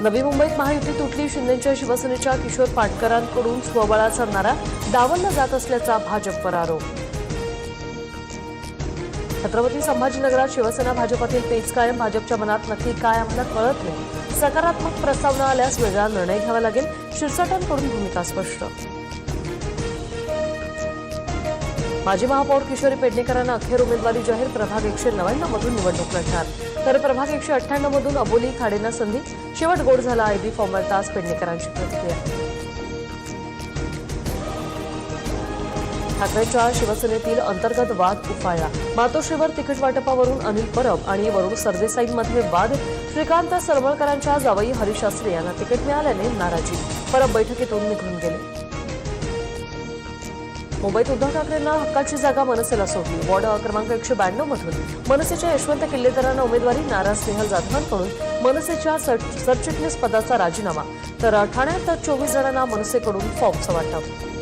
नवी मुंबईत महायुती तुटली. शिंदेच्या शिवसेनेच्या किशोर पाटकरांकडून स्वबळाचा नारा डावलला जात असल्याचा भाजपवर आरोप. छत्रपती संभाजीनगरात शिवसेना भाजपातील पेच कायम. भाजपच्या मनात नक्की काय आम्हाला कळत नाही. सकारात्मक प्रस्तावना आल्यास वेगळा निर्णय घ्यावा लागेल. शिरसाटांकडून भूमिका स्पष्ट. माजी महापौर किशोरी पेडणेकरांना अखेर उमेदवारी जाहीर. प्रभाग 199 मधून निवडणूक लढणार, तर प्रभाग 198 मधून अबोली खाडेंना संधी. शेवट गोड झाला. आयबी फॉर्मल तास. पेडणेकरांची प्रतिक्रिया. ठाकरेंच्या शिवसेनेतील अंतर्गत वाद उफाळला. मातोश्रीवर तिकीट वाटपावरून अनिल परब आणि वरुण सरदेसाईंमध्ये वाद. श्रीकांत सरमळकरांच्या जावई हरीश शास्त्री यांना तिकीट मिळाल्याने नाराजी. परब बैठकीतून निघून गेले. मुंबईत उद्धव ठाकरेंना हक्काची जागा मनसेला सोडली. वॉर्ड क्रमांक 192 मधून मनसेच्या यशवंत किल्लेकरांना उमेदवारी. नाराज स्नेहल जाधवांकडून मनसेच्या सरचिटणीस पदाचा राजीनामा, तर ठाण्यात 24 जणांना मनसेकडून फॉर्मचं वाटप.